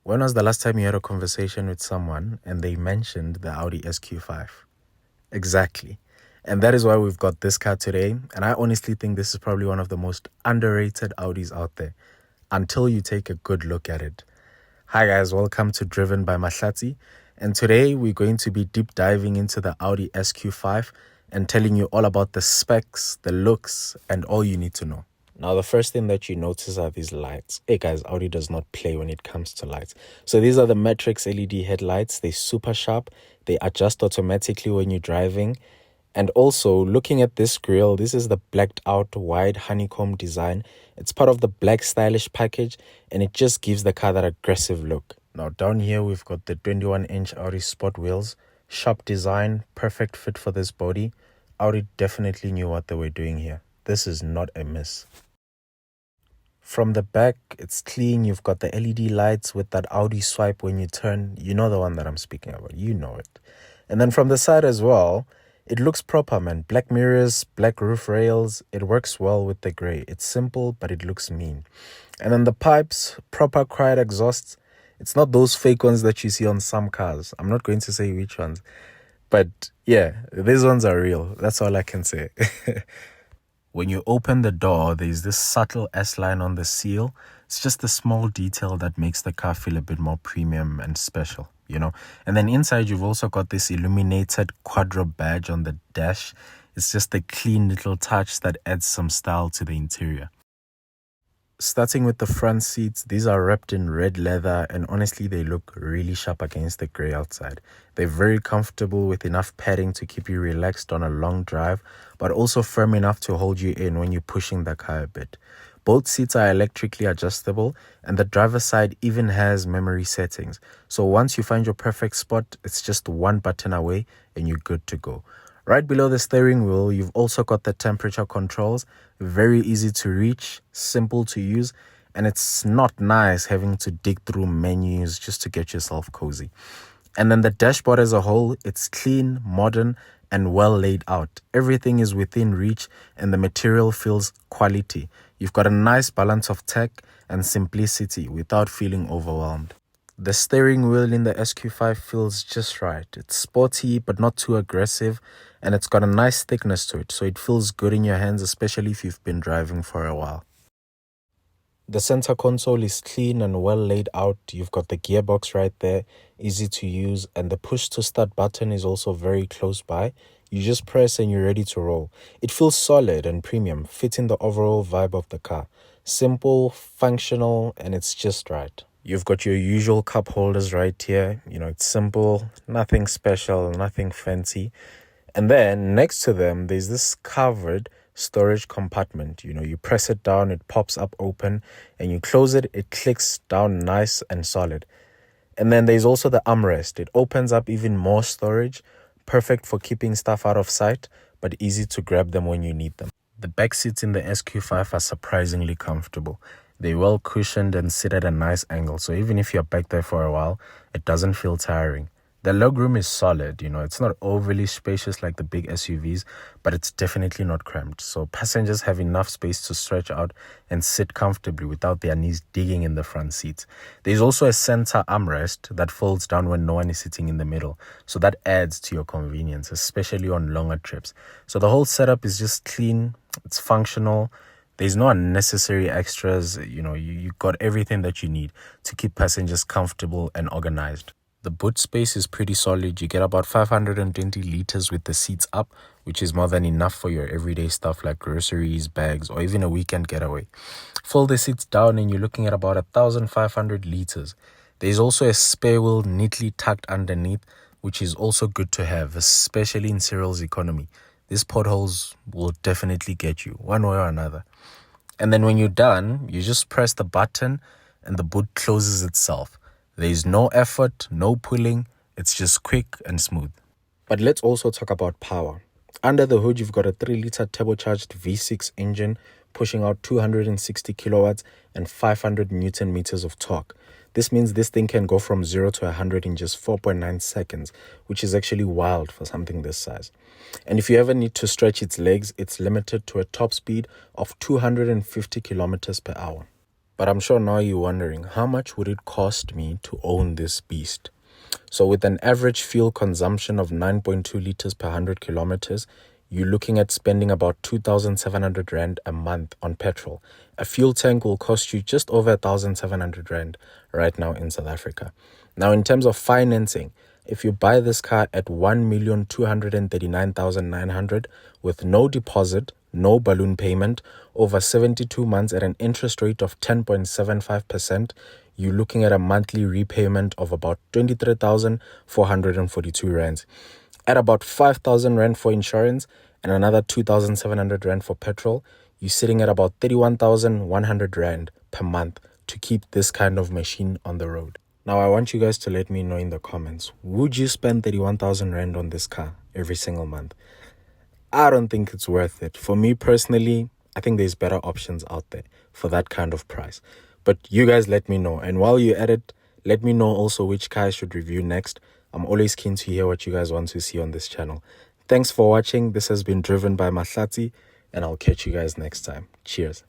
When was the last time you had a conversation with someone and they mentioned the Audi SQ5? Exactly. And that is why we've got this car today. And I honestly think this is probably one of the most underrated Audis out there until you take a good look at it. Hi guys, welcome to Driven by Mahlati. And today we're going to be deep diving into the Audi SQ5 and telling you all about the specs, the looks, and all you need to know. Now, the first thing that you notice are these lights. Hey guys, Audi does not play when it comes to lights. So these are the Matrix LED headlights. They're super sharp. They adjust automatically when you're driving. And also, looking at this grille, this is the blacked out wide honeycomb design. It's part of the black stylish package, and it just gives the car that aggressive look. Now, down here, we've got the 21-inch Audi Sport wheels. Sharp design, perfect fit for this body. Audi definitely knew what they were doing here. This is not a miss. From the back, it's clean. You've got the LED lights with that Audi swipe when you turn. You know the one that I'm speaking about. You know it. And then from the side as well, it looks proper, man. Black mirrors, black roof rails. It works well with the grey. It's simple, but it looks mean. And then the pipes, proper quiet exhausts. It's not those fake ones that you see on some cars. I'm not going to say which ones. But yeah, these ones are real. That's all I can say. When you open the door, there's this subtle S-line on the seal. It's just a small detail that makes the car feel a bit more premium and special, you know. And then inside, you've also got this illuminated quadro badge on the dash. It's just a clean little touch that adds some style to the interior. Starting with the front seats, these are wrapped in red leather, and honestly, they look really sharp against the grey outside. They're very comfortable with enough padding to keep you relaxed on a long drive, but also firm enough to hold you in when you're pushing the car a bit. Both seats are electrically adjustable, and the driver's side even has memory settings. So once you find your perfect spot, it's just one button away and you're good to go. Right below the steering wheel, you've also got the temperature controls. Very easy to reach, simple to use, and it's not nice having to dig through menus just to get yourself cozy. And then the dashboard as a whole, it's clean, modern, and well laid out. Everything is within reach, and the material feels quality. You've got a nice balance of tech and simplicity without feeling overwhelmed. The steering wheel in the SQ5 feels just right. It's sporty but not too aggressive, and it's got a nice thickness to it, so it feels good in your hands, especially if you've been driving for a while. The center console is clean and well laid out. You've got the gearbox right there, easy to use, and the push to start button is also very close by. You just press and you're ready to roll. It feels solid and premium, fitting the overall vibe of the car. Simple, functional, and it's just right. You've got your usual cup holders right here. You know, it's simple, nothing special, nothing fancy. And then next to them, there's this covered storage compartment. You know, you press it down, it pops up open, and you close it, it clicks down nice and solid. And then there's also the armrest. It opens up even more storage, perfect for keeping stuff out of sight, but easy to grab them when you need them. The back seats in the SQ5 are surprisingly comfortable. They're well cushioned and sit at a nice angle, so even if you're back there for a while, it doesn't feel tiring. The legroom is solid, you know, it's not overly spacious like the big SUVs, but it's definitely not cramped. So passengers have enough space to stretch out and sit comfortably without their knees digging in the front seats. There's also a center armrest that folds down when no one is sitting in the middle, so that adds to your convenience, especially on longer trips. So the whole setup is just clean, it's functional. There's no unnecessary extras. You know, you got everything that you need to keep passengers comfortable and organized. The boot space is pretty solid. You get about 520 liters with the seats up, which is more than enough for your everyday stuff like groceries, bags, or even a weekend getaway. Fold the seats down and you're looking at about 1,500 liters. There's also a spare wheel neatly tucked underneath, which is also good to have, especially in Cyril's economy. These potholes will definitely get you one way or another. And then when you're done, you just press the button and the boot closes itself. There's no effort, no pulling. It's just quick and smooth. But let's also talk about power. Under the hood, you've got a 3-liter turbocharged V6 engine pushing out 260 kilowatts and 500 newton meters of torque. This means this thing can go from 0 to 100 in just 4.9 seconds, which is actually wild for something this size. And if you ever need to stretch its legs, it's limited to a top speed of 250 kilometers per hour. But I'm sure now you're wondering, how much would it cost me to own this beast? So with an average fuel consumption of 9.2 liters per 100 kilometers, you're looking at spending about 2,700 Rand a month on petrol. A fuel tank will cost you just over 1,700 Rand right now in South Africa. Now, in terms of financing, if you buy this car at 1,239,900 with no deposit, no balloon payment, over 72 months at an interest rate of 10.75%, you're looking at a monthly repayment of about 23,442 Rands. At about 5,000 Rand for insurance and another 2,700 Rand for petrol, you're sitting at about 31,100 Rand per month to keep this kind of machine on the road. Now, I want you guys to let me know in the comments, would you spend 31,000 Rand on this car every single month? I don't think it's worth it. For me personally, I think there's better options out there for that kind of price. But you guys let me know. And while you're at it, let me know also which car I should review next. I'm always keen to hear what you guys want to see on this channel. Thanks for watching. This has been driven by Mahlati, and I'll catch you guys next time. Cheers.